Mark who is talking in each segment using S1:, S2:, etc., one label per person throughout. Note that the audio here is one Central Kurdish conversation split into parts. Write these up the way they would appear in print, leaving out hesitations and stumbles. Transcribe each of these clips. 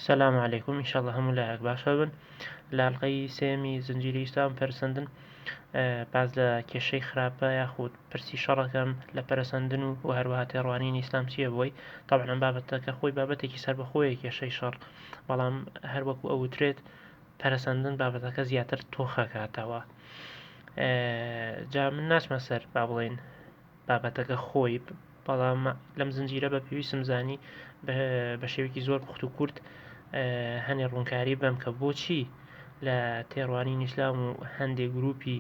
S1: سلام علیکم ئینشەڵڵا هەموو لایەک باشە بن. لە حەڵقەی سێمی زنجیرەی ئیسلام پەرسەندن باز لە کێشەی خراپە یاخود پرسی شەڕەکەم لە پەرسەندن و هەروەها تێڕوانینی ئیسلام چییە بۆی. طبعاً ئەم بابەتەکە خۆی بابەتێکی سەربەخۆیە کێشەی شەڕ، بەڵام هەروەکو ئەوترێت پەرسەندن بابەتەکە زیاتر تۆخەکاتەوە. جا من ناچمە سەر با بڵێن بابەتەکە خۆی، بەڵام لەم زنجیرە بە پێویستم زانی بە شێوەیەکی زۆر پوخت و کورت هەنێ ڕوونکاری بەم کە بۆچی لە تێڕوانینی ئیسلام و هەندێک گروپی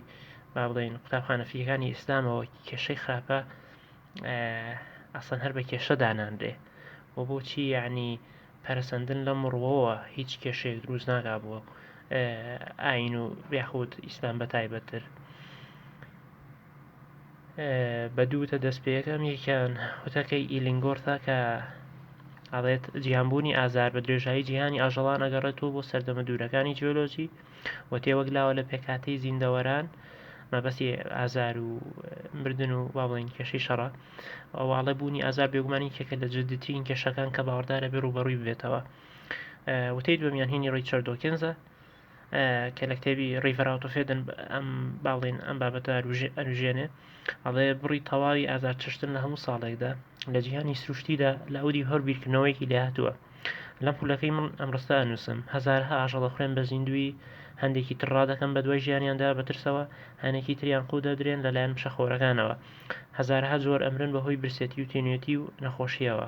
S1: با بڵێن قوتابخانەفیەکانی ئیسلامەوە کێشەی خراپە ئەسڵەن هەر بە کێشە داناندرێ، و بۆچی یعنی پەرسەندن لەم ڕووەوە هیچ کێشەیەک دروست ناکا بۆ ئاین و یاخود ئیسلام بەتایبەتر. بە دووتە دەست پێیەکەم یەکیان وتەکەی ئیلینگۆرتا کە ئەڵێت جیهانبوونی ئازار بە درێژایی جیهانی ئاژەڵان ئەگەڕێتەوە بۆ سەردەمە دوورەکانی جیۆلۆجی و تێوەگلاوە لە پێکهاتەی زیندەوەران مەبەستی ئازار و مردن و با بڵێن کێشەی شەڕە. ئەوواڵە بوونی ئازار بێگومانی کێکە لە جددترین کێشەکان کە باوەڕدارە بێ ڕوبەڕووی ببێتەوە. وتەی دووەمیان هینی ڕیچارد دۆکینزە کە لە کتێبی ڕیڤەر ئاوت ئۆف هێدن ئەم باڵێن ئەم بابەتە ئەنوژێنێ، ئەڵێ بڕی تەواوی ئازار چەشتن لە هەموو ساڵێکدا لە جیهانی سروشتیدا لە ئەودی هەر بیرکردنەوەیەکی لێ هاتووە. لەم پولەکەی من ئەم ڕستە ئەنووسم هەزارها ئاژەڵە خوێن بە زیندوی هەندێکی تڕا دەکەن بە دوای ژیانیاندا بەترسەوە، هەنێکی تریان قوو دەدرێن لەلایەن مشەخۆرەکانەوە، هەزارها جۆر ئەمرن بەهۆی برسێتی و تینوێتی و نەخۆشیەوە.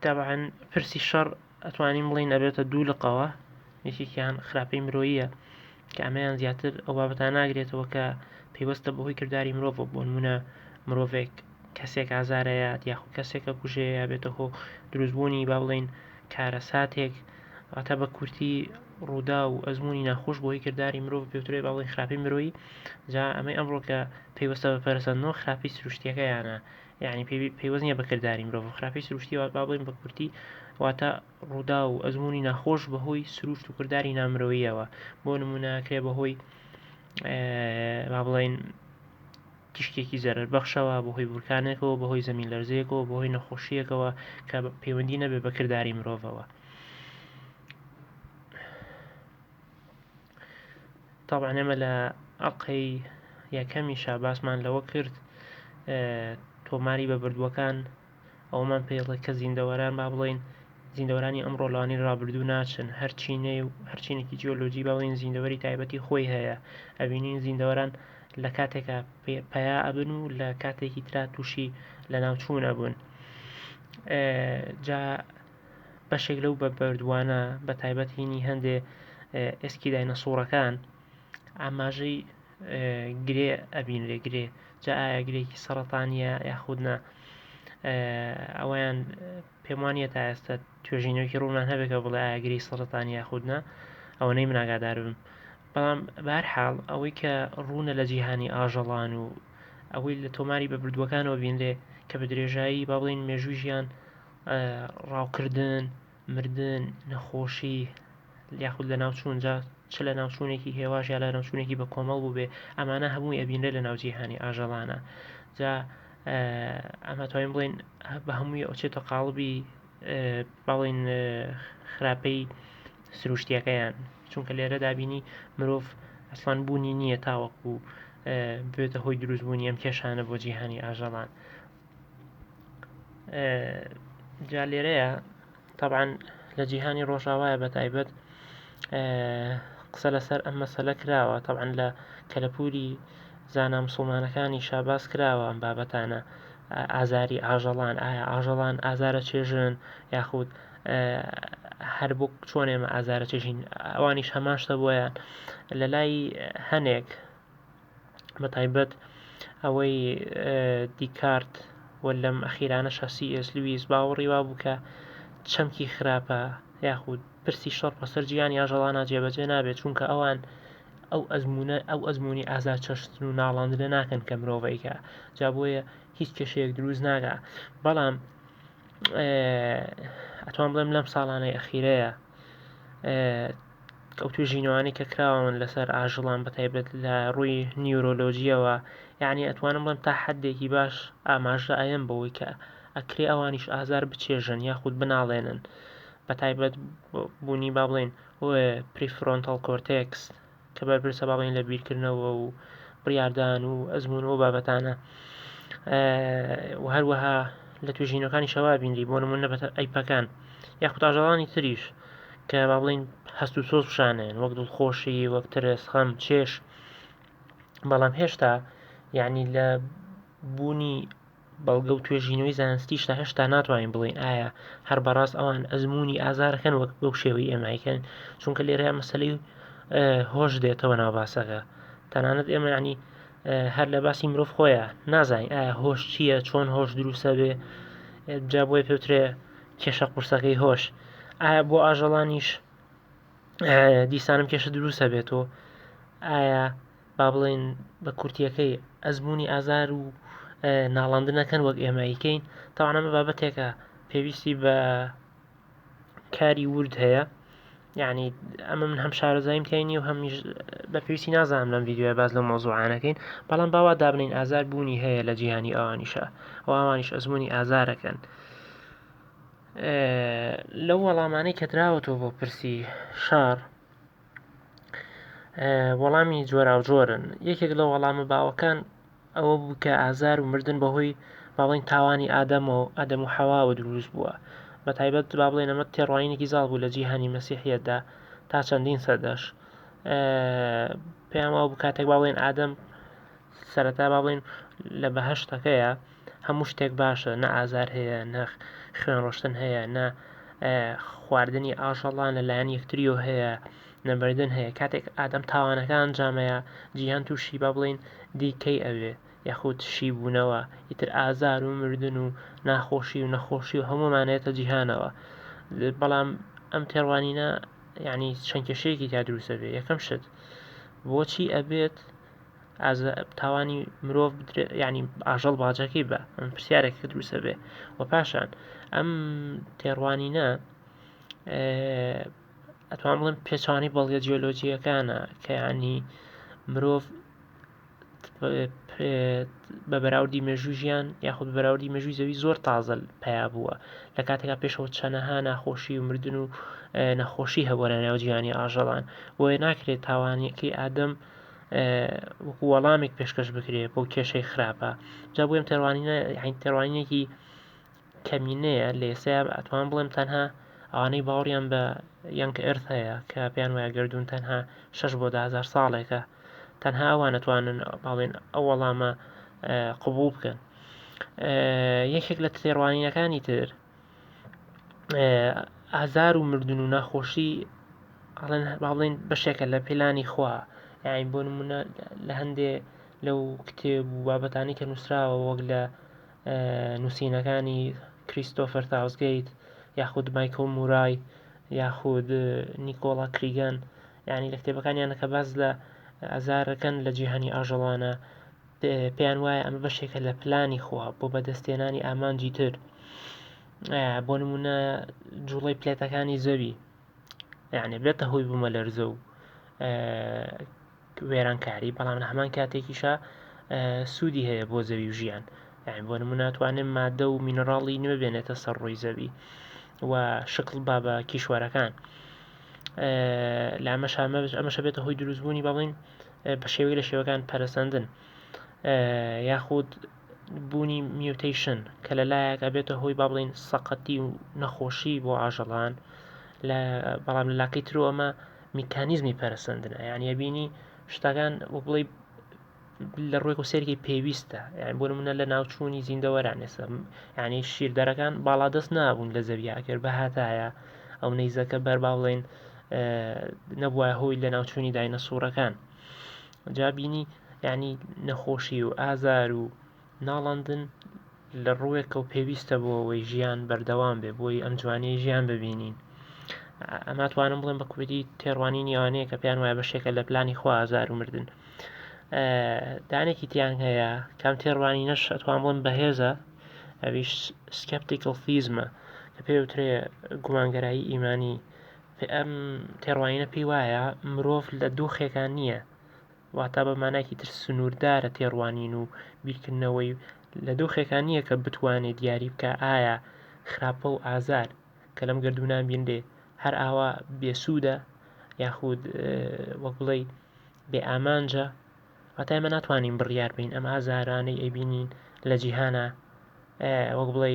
S1: تابعاً پرسی شەڕ ئەتوانین بڵین ئەبێتە دوو لقەوە، یەکێکیان خراپەی مرۆییە کە ئەمەیان زیاتر ئەو بابەتان ناگرێتەوە کە پێوەستە بەهۆی کردداری مرۆڤ بۆ نمونە مرۆڤێک کەسێک ئازارەیە یاخود کەسێکە کوژەیە بێتە هۆ دروستبوونی با بڵێن کارەساتێک، واتە بە کورتی ڕوودا و ئەزمموی ناخۆش بۆی کردداری مرۆڤ پێوترێ با بڵێن خراپەی مرۆیی. جا ئەمەی ئەمڕۆ کە پێوەستە بە پەرسەندنەوە خراپی سروشتیەکەیانە، یعنی پێوەست نییە بەکردداری مرۆڤ، خراپی سروشتی با بڵێن بە کورتی واتە ڕوودا و ئەزمموی ناخۆش بەهۆی سروشت و کردداری نامرۆییەوە. بۆ نمونەکرێ بەهۆی با بڵێن تیشکێکی زەرەر بەخشەوە، بەهۆی بورکانێکەوە، بەهۆی زەمین لەرزەیەکەوە، بەهۆی نەخۆشیەکەوە کە پەیوەندی نەبێ بە کردداری مرۆڤەوە. طبعاً ئێمە لە ئەڵقەی یەکەمی شاباسمان لەوە کرد تۆماری بە بردووەکان ئەومان پێڵێ کە زیندەوەران با بڵێن زیندەوەرانی ئەمڕۆ لەوانی ڕابردوو ناچن، هەرچینێکی جیۆلۆجی با بڵێن زیندەوەری تایبەتی خۆی هەیە. ئەبینین زیندەوەران لە کاتێکە پەیا ئەبن و لە کاتێکی ترا تووشی لە ناوچوون ئەبوون. جا بەشێک لەو بە بەردووانە بە تایبەتینی هەندێ ئێسکی داینەسۆڕەکان ئاماژەی گرێ ئەبینرێ گرێ. جا ئایا گرێکی سەرەتانیە یاخودنا ئەویان پێم وانیە تا ئێستا توێژینەوەی ڕوونان هەبێکە بڵێ ئایا گرەی سەرەتانی یاخودنا، ئەوەنەی من ئاگادار بم. بەڵام بەهەرحاڵ ئەوەی کە ڕوونە لە جیهانی ئاژەڵان و ئەوەی لە تۆماری بە بردووەکانەوە بینرێ کە بە درێژایی با بڵێن مێژووی ژیان ڕاوکردن، مردن، نەخۆشی یاخود لە ناوچوون، جا چ لە ناوچوونێکی هێواش یا لە ناوچوونێکی بە کۆمەڵ بوو بێ، ئەمانە هەمووی ئەبینرێ لە ناوجیهانی ئاژەڵانە. جا ئەمە توانین بڵێن بە هەمووی ئەوچێتە قاڵبی باڵێن خراپەی سروشتیەکەیان، چونکە لێرە دابینی مرۆڤ ئەسڵان بوونی نییە تاوەکو بێتە هۆی دروستبوونی ئەم کێشانە بۆ جیهانی ئاژەڵان. جا لێرەیە طبعاً لە جیهانی ڕۆژاوایە بە تایبەت قسە لەسەر ئەم مەسەلە کراوە، طبعاً لە کەلەپوری زانا مسڵمانەکانی شاباس کراوە ئەم بابەتانە، ئازاری ئاژەڵان، ئایا ئاژەڵان ئازارە چێژن یاخود هەر بۆ چۆن ئێمە ئازارە چێژین، ئەوانیش هەمان شتە بۆیان. لە لای هەنێک بە تایبەت ئەوەی دیکارت وە لەم ئەخیرانەشە CS لویس باوەڕی وا بوو کە چەمکی خراپە یاخود پرسی شەڕ بەسەر جیهانی ئاژەڵانە جێبەجێ نابێت، چونکە ئەوان ئەو ئەزمموی ئازار چەشتن و ناڵاندنە ناکەن کە مرۆڤیکە، جا بۆیە هیچ کێشەیەک دروست ناکا. بەڵام ئەتوان بڵێم لەم ساڵانەی ئەخیرەیە ئەو توێژینەوانی کە کراون لەسەر ئاژەڵان بە تایبەت لە ڕووی نیورۆلۆجیەوە، یعنی ئەتوانم بڵێم تا حەدێکی باش ئاماژە ئەیەم بەوەی کە ئەکرێ ئەوانیش ئازار بچێژن یاخود بناڵێنن بە تایبەت بوونی با بڵێن پریفرۆنتال کۆرتێکس کە بەرپرسە با بڵێن لە بیرکردنەوە و بڕیاردان و ئەزمون و بابەتانە و هەروەها لە توێژینەکانی شەوا بینری بۆ نمونە ئەیپەکان یاخود ئاژەڵانی تریش کە با بڵێن هەست و سۆز پیشانێن وەک دڵخۆشی وەک ترس خەم چێش بەڵام هێشتا یعنی لە بوونی بەڵگە و توێژینەوەی زانستیش تا هێشتا ناتوانین بڵێن ئایا هەر بەڕاست ئەوان ئەزمموی ئازارەکەن وەک بەو شێوەی ئێمایکەن چونکە لێرە مەسلەی هۆش دێتەوە ناو باسەکە تەنانەت ئێمە ینی هەر لە باسی مرۆڤ خۆیە نازانین ئایا هۆش چییە چۆن هۆش دروستە بێ جا بۆی پێوترێ کێشە قورسەکەی هۆش ئایا بۆ ئاژەڵانیش دیسانم کێشە دروستە بێتەوە ئایا با بڵێن بە کورتیەکەی ئەزمموی ئازار و ناڵاندنەکەن وەک ئێمەیکەین تاوانەمە بابەتێکە پێویستی بە کاری ورد هەیە یعنی ئەمە من هەم شارەزایم تێنی و هەمیش بە پێویستی نازانم لەم ڤیددیوە باز لە مۆزوعانەکەین بەڵام باوا دابنین ئازار بوونی هەیە لە جیهانی ئەوانیشە ئەو ئەوانیش ئەزمموی ئازارەکەن لەو وەڵامانەی کە دراوەتەوە بۆ پرسی شار وەڵامی جۆرا و جۆرن یەکێک لە وەڵامە باوەکان ئەوە بوو کە ئازار و مردن بەهۆی باڵین تاوانی ئادەم و حەواوە دروست بووە بە تایبەت با بڵێن ئەمە تێڕوانینێکی زاڵ بوو لە جیهانی مەسیحیەتدا تا چەندین سەدەش پێیان وا بوو کاتێک با بڵێن ئادەم سەرەتا با بڵێن لە بەهەشتەکەیە هەموو شتێک باشە نە ئازار هەیە نە خوێن ڕۆشتن هەیە نە خواردنی ئاژەڵان لەلایەن یەکتریۆ هەیە نەبەردن هەیە کاتێک ئادەم تاوانەکان جامەیە جیهان تووشی با بڵێن دیکەی ئەوێ یاخود شی بوونەوە ئیتر ئازار و مردن و ناخۆشی و نەخۆشی و هەمومانێتە جیهانەوە بەڵام ئەم تێڕوانینە ینی چەند کێشەیەکی تا دروستە بێ یەکەم شت بۆچی ئەبێت تاوانی مرۆڤ ینی ئاژەڵ باجەکەی بە ئەم پرسیارێکە دروستە بێ و پاشان ئەم تێڕوانینە ئەتوان بڵێن پێچوانی بەڵگە جیۆلۆجیەکانە کە ینی مرۆڤ بە بەراوردی مێژووی ژیان یاخود بەراوردی مێژووی زەوی زۆر تازە پیا بووە لە کاتێکا پێشەوە چەنەها ناخۆشی و مردن و نەخۆشی هەبووە لە نێو جیهانی ئاژەڵان بۆیە ناکرێت تاوانیەکەی ئادەم وەکو وەڵامێک پێشکەش بکرێت بۆ کێشەی خراپە جا بۆیم تێڕوانینێکی کەمینەیە لە ئێستا ئەتوان بڵێم تەنها ئەوانەی باوەڕیان بە یەنکە ئرت هەیە کە پێیان وایە گردوون تەنها 6 بۆ 10,000 ساڵێکە تەنها ئەوان ئەتوانن باڵێن ئەو وەڵامە قبول بکەن یەکێک لە تێڕوانینەکانی تر ئازار و مردن و ناخۆشی با بڵێن بەشێکە لە پلانی خوا یعنی بۆ نمونە لە هەندێ لەو کتێب و بابەتانی کە نووسراوە وەک لە نووسینەکانی کریستۆفەر تاوزگەیت یاخود مایکل مورای یاخود نیکۆلا کریگەن یعنی لە کتێبەکانیانە کە باز لە ئازارەکەن لە جیهانی ئاژەڵانە پێیان وایە ئەمە بەشێکە لە پلانی خوا بۆ بەدەستێنانی ئامانجی تر بۆ نمونە جوڵەی پلێتەکانی زەوی یعنی بێتە هۆی بوومە لەرزە و وێرانکاری بەڵام لە هەمان کاتێکیشە سوودی هەیە بۆ زەوی و ژیان یعنی بۆ نمونە توانێت مادە و مینەڕاڵی نوێ بێنێتە سەر ڕۆی زەوی و شکل با بە کیشوەرەکان لە ئەمەشە بێتە هۆی دروستبوونی بەڵین بە شێوەی لە شێوەکان پەرسەندن یاخود بوونی میوتیشن کە لەلایەک ئەبێتە هۆی با بڵین سەقەتی و نەخۆشی بۆ ئاژەڵان بەڵام لە لاکەی ترۆ ئەمە میکانیزمی پەرسەندنە یعنی ئەبینی شتەکان وەک بڵێ لە ڕۆی و سێرکی پێویستە یعنی بۆ نمونە لە ناوچوونی زیندەوەران ئێستا یعنی شیردەرەکان باڵادەست نابوون لە زەویە ئەگەر بەهاتایە ئەو نەیزەکە بەر با بڵێن نەبووە هۆی لە ناوچوونی داینەسوورەکان جا بینی یعنی نەخۆشی و ئازار و ناڵاندن لە ڕوویەکە و پێویستە بۆ ئەوەی ژیان بەردەوام بێ بۆی ئەم جوانەی ژیان ببینین ئەمە توانم بڵێم بە کوردی تێڕوانینی ئەوانەیە کە پێیان وایە بەشێکە لە پلانی خوا ئازار و مردن دانێکی تیان هەیە کام تێڕوانینەش ئەتوان بڵێم بەهێزە ئەویش سکەپتیکل فیزمە کە پێوترێ گومانگەرایی ئیمانی ئەم تێڕوانینە پێی وایە مرۆڤ لە دۆخێکان نییە واتە بە مانایکی تر سنووردارە تێڕوانین و بیرکردنەوەی لە دۆخێکان نییە کە بتوانێت دیاری بکە ئایا خراپە و ئازار کە لەم گردوونان بینرێ هەر ئاوا بێسوودە یاخود وەک بڵێ بێ ئامانجە، واتە ئێمە ناتوانین بڕیار بین ئەم ئازارانەی ئەبینین لە جیهانە وەک بڵێ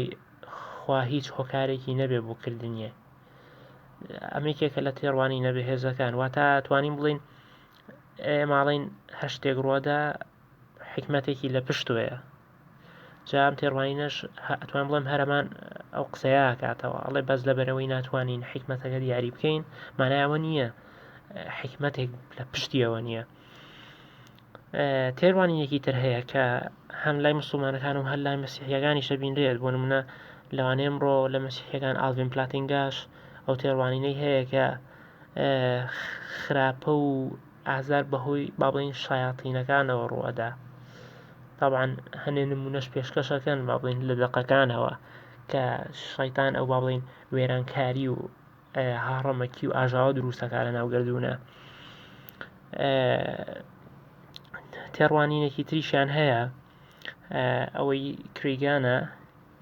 S1: خوا هیچ هۆکارێکی نەبێ بۆ کردنیە. ئەمێکێکە لە تێڕوانی نەبەهێزەکان، واتە توانین بڵین ماڵین هەر شتێک ڕوادا حکمەتێکی لە پشتوەیە. جا ئەم تێڕوانینەش ئەتوان بڵێم هەرەمان ئەو قسەیە کاتەوە ئەڵێ بەس لەبەرەوەی ناتوانین حکمەتەکە دیاری بکەین مانایەوە نییە حکمەتێک لە پشتیەوە نییە. تێڕوانینێکی تر هەیە کە هەم لای موسڵمانەکان و هەر لای مەسیحیەکانیشە بینرێت، بۆ نمونە لەوانەیە ئەمڕۆ لە مەسیحیەکان ئالڤین پلاتینگاش ئەو تێڕوانینەی هەیە کە خراپە و ئازار بەهۆی با بڵین شایاتینەکانەوە ڕوئەدا. طبعاً هەنێ نمونەش پێشکەشەکەن با بڵین لە دەقەکانەوە کە شەیتان ئەو با بڵین وێرانکاری و هاڕەمەکی و ئاژاوە دروستەکە لە ناو گردوونە. تێڕوانینێکی تریشیان هەیە ئەوەی کریگانە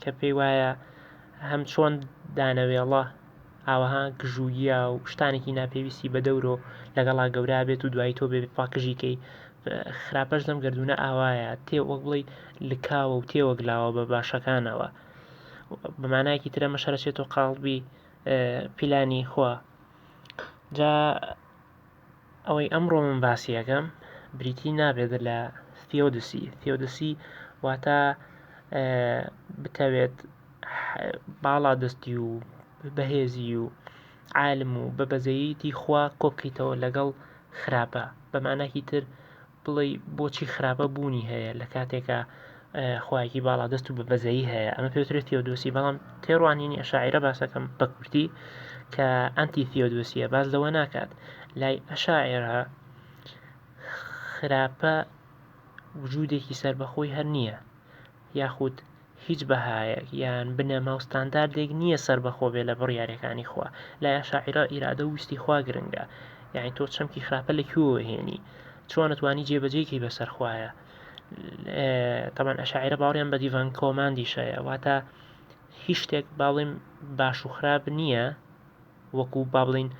S1: کە پێی وایە هەم چۆن دانەوێڵە ئاوەها گژوگیا و شتانێکی ناپێویستی بە دەورۆ لەگەڵا گەورا بێت و دوایی تۆ بێ پاکژیکەی خراپەش لەم گردوونە ئاوایە وەک بڵێ لکاوە و تێوەگلاوە بە باشەکانەوە. بەمانایەکی ترە مەشەرەچێتەوە قاڵبی پیلانی خوا. جا ئەوەی ئەمڕۆ من باسی یەکەم بریتی نابێت لە تیۆدسی واتە بتەوێت باڵا دەستی و بەهێزی و عالم و بە بەزەیەتی خوا کۆبکەیتەوە لەگەڵ خراپە. بەمانایەکی تر بڵێ بۆچی خراپە بوونی هەیە لە کاتێکە خوایەکی باڵا دەست و بە بەزەیی هەیە، ئەمە پێوترێت تیۆدۆسی. بەڵام تێڕوانینی ئەشاعیرە باسەکەم بە کورتی کە ئەنتی تیۆدۆسیە باز لەوە ناکات. لای ئەشاعیرە خراپە وجودێکی سربەخۆی هەر نییە، یاخود هیچ بەهایەک یان بنەما و ستانداردێک نییە سربەخۆ بێ لە بڕیارەکانی خوا. لای ئەشاعیرە ئیرادە و ویستی خوا گرنگە، یعنی تۆ چەمکی خراپە لەکوێوە هێنی، چۆن نەتوانی جێبەجێکی بەسەر خوایە. طبعاً ئەشاعیرە باوەڕیان بە دیڤان کۆماندیشەیە، واتە هیچ شتێک باڵێم باش و خراپ نییە وەکو با بڵین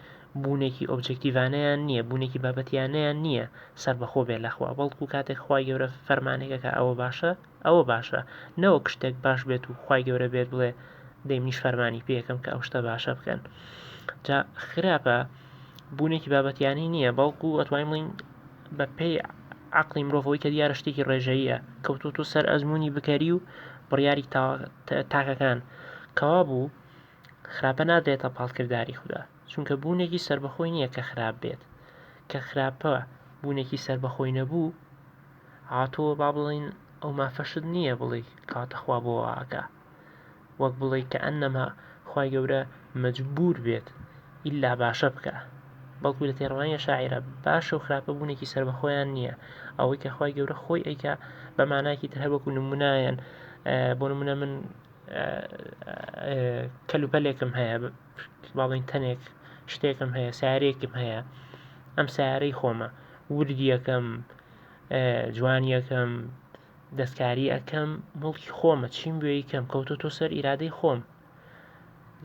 S1: بوونێکی ئۆبجێکتیڤانەیان نییە، بوونێکی بابەتیانەیان نییە سربەخۆ بێ لەخوا، بەڵکو کاتێک خوای گەورە فەرمانێکەکە ئەوە باشە نەوەک شتێک باش بێت و خوای گەورە بێت بڵێ دەی منیش فەرمانی پێیەکەم کە ئەو شتە باشە بکەن. جا خراپە بوونێکی بابەتیانی نییە، بەڵکو ئەتوانین بڵین بە پێی عەقڵی مرۆڤەوەی کە دیارە شتێکی ڕێژەییە کەوتوتۆ سەر ئەزمموی بکەری و بڕیاری تاکەکان کەوا بوو. خراپە نادرێتە پاڵکرداری خوددا، چونکە بوونێکی سربەخۆی نییە کە خراپ بێت. کە خراپە بوونێکی سربەخۆی نەبوو هاتۆ با بڵین ئەو مافەشت نییە بڵێ کاتە خوا بۆ ئاکە، وەک بڵێ کە ئەنەما خوای گەورە مەجبور بێت ئیلا باشە بکە. بەڵکو لە تێڕوانی ئەشاعیرە باشە و خراپە بوونێکی سربەخۆیان نییە، ئەوەی کە خوای گەورە خۆی ئەیکا بە مانایەکی تر هەر وەکو نمونایەن. بۆ نمونە من کەلوپەلێکم هەیە باڵین تەنێک شتێکم هەیە سیارەیەکم هەیە، ئەم سیارەی خۆمە وردی یەکەم جوانی یەکەم دەستکاری ئەەکەم مڵکی خۆمە چیم بێ یکەم کەوتۆ سەر ئیرادەی خۆم.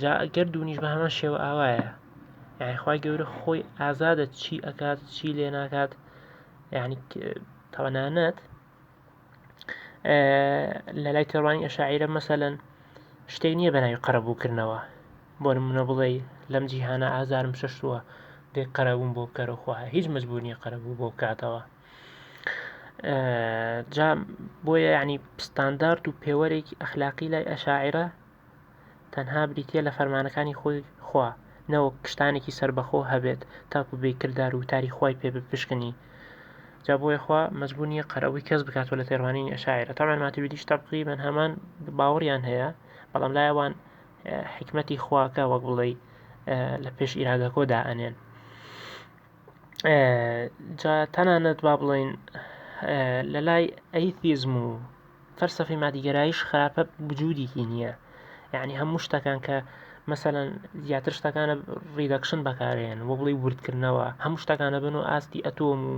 S1: جا گەردونیش بە هەمان شێوە ئاوایە، یعنی خوای گەورە خۆی ئازادە چی ئەکات چی لێ ناکات. یعنی تەوەنانەت لە لای تێڕوانی ئەشاعیرە مەسەلەن شتێک نییە بە ناوی قەرەبووکردنەوە، بۆ نمونە بڵێ لەم جیهانە ئازارم شەشتووە دێ قەرەبووم بۆ بکەرەوە خوا هیچ مەجبور نییە قەرەبوو بۆ بکاتەوە. جا بۆیە یعنی ستاندارد و پێوەرێکی ئەخلاقی لای ئەشاعیرە تەنها بریتیە لە فەرمانەکانی خۆی خوا، نەوەک شتانێکی سربەخۆ هەبێت تاکو بێ کردار و تاری خوای پێ بپشکنی. جا بۆیە خوا مەجبور نییە قەرەبووی کەس بکاتەوە لە تێڕوانینی ئەشاعیرە. تەمەن ماتوریدیش تەقریبەن هەمان باوەڕیان هەیە، بەڵام لایەوان حکمەتی خواکە وەک بڵێ لە پێش ئیرادەکۆدا ئەنێن. جا تەنانەت با بڵێن لە لای ئەیتیزم و فەلسەفەی مادیگەراییش خراپە وجودێکی نییە، یعنی هەموو شتەکان کە مەسەلەن زیاتر شتەکانە ریدەکشن بەکارێن بۆ بڵێ وردکردنەوە، هەموو شتەکانە بن و ئاستی ئەتۆم و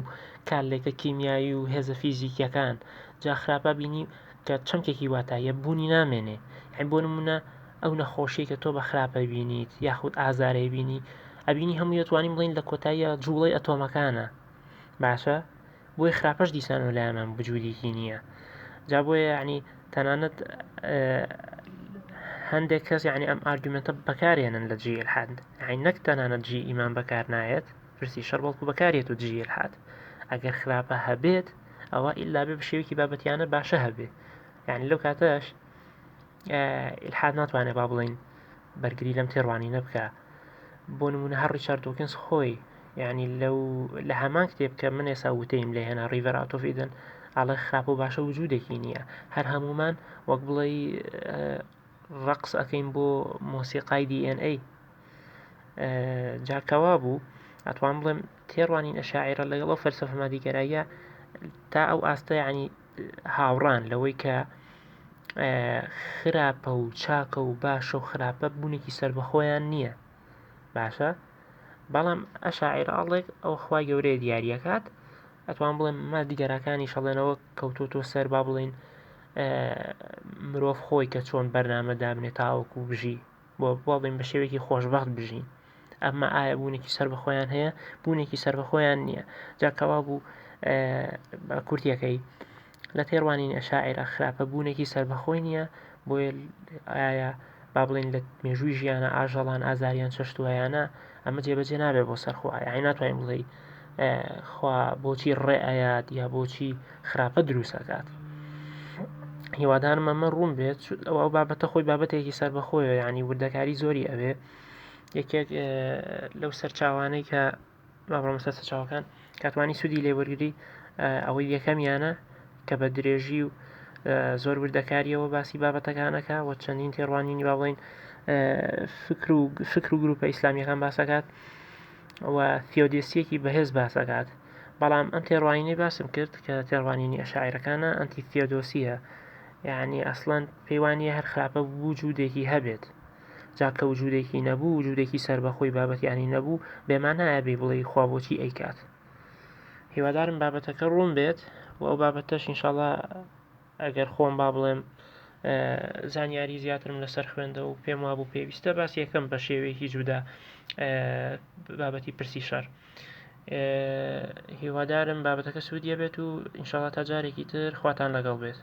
S1: کارلێکە کیمیایی و هێزە فیزیکیەکان. جا خراپە بینی کە چەمکێکی واتایە بوونی نامێنێ. یعنی بۆ نمونە ئەو نەخۆشیە کە تۆ بە خراپە بینیت یاخود ئازارەی بینی ئەبینی هەموو دەتوانین بڵین لە کۆتاییە جوڵەی ئەتۆمەکانە باشە بۆی خراپەش دیسان و لایەمان بجوودێکی نییە. جا بۆیە یعنی تەنانەت هەندێک کەس یعنی ئەم ئارگومنتە بەکارێنن لە جێ ئیلحاد، یعنی نەک تەنانەت جێ ئیمان بەکار نایەت پرسی شەڕ بەڵکو بەکارێت و جێ ئیلحاد ئەگەر خراپە هەبێت ئەوە ئیلا بێ بە شێوەیەکی بابەتیانە باشە هەبێ. یعنی لەو کاتەش ئیلحاد ناتوانێت با بڵین بەرگری لەم تێڕوانینە بکە. بۆ نمونە هەر ریچارد دۆکنس خۆی یعنی لە هەمان کتێب کە من ئێستا وتەیم لێ هێنا ریڤەر ئاوت ئۆف ئیدن ئاڵێ خراپە و باشە وجودێکی نییە، هەر هەمومان وەک بڵێ ڕەقس ئەەکەین بۆ مۆسیقای DNA. جاکەوا بوو ئەتوان بڵێم تێڕوانین ئەشاعیرە لەگەڵ ئەو فەلسەفە مادیگەراییە تا ئەو ئاستە ینی هاوڕان لەوەی کە خراپە و چاکە و باشە و خراپە بوونێکی سربەخۆیان نییە باشە، بەڵام ئەشاعیرە ئەڵێک ئەو خوای گەورەیە دیاریەکات ئەتوان بڵێن مادیگەراکانی شەڵێنەوە کەوتۆتۆ سەر با بڵین مرۆڤ خۆی کە چۆن بەرنامە دابنێت تاوەکو بژی بۆ بڵین بە شێوێکی خۆشبەخت بژین. ئەمما ئایا بوونێکی سربەخۆیان هەیە؟ بوونێکی سربەخۆیان نییە. جاکەوا بوو بە کورتیەکەی لە تێڕوانین ئەشاعیرە خراپە بوونێکی سربەخۆی نییە، بۆیە ئایا با بڵین لە مێژووی ژیانە ئاژەڵان ئازاریان چەشتوایانە ئەمە جێبەجێ نابێت بۆ سەرخوایە، یعنی ناتوانین بڵێ خوا بۆچی ڕێ ئايات یا بۆچی خراپە دروستەکات. هیوادارم ئەمە ڕوون بێت ئەو بابەتە خۆی بابەتێکی سربەخۆیە، ینی وردەکاری زۆری ئەوێ یەکێک لەو سەرچاوانەی کە بابڕۆمەسەر سەرچاوەکان کاتوانی سوودی لێوەرگری ئەوەی یەکەمیانە کە بە درێژی و زۆر وردەکاریەوە باسی بابەتەکانەکە و چەندین تێڕوانینی با بڵین فکر و گروپە ئیسلامیەکان باسەکات و تیۆدێسیەکی بەهێز باسەکات. بەڵام ئەم تێڕوانینەی باسم کرد کە تێڕوانینی ئەشاعیرەکانە ئەنتی تیۆدۆسیە، یعنی ئەسڵەن پەیوانیە هەر خراپە وجودێکی هەبێت، جاکە وجودێکی نەبوو وجودێکی سربەخۆی بابەتیانی نەبوو بێمانایە بێ بڵێ خوا بۆچی ئەیکات. هیوادارم بابەتەکە ڕوون بێت و ئەو بابەتەش ئینشاڵڵا ئەگەر خۆم با بڵێم زانیاری زیاترم لەسەر خوێندە و پێم وابوو پێویستە باسی یەکەم بە شێوەیەکی جودا بابەتی پرسی شەڕ. هیوادارم بابەتەکە سوودیە بێت و ئینشاڵڵا تا جارێکی تر خواتان لەگەڵ بێت.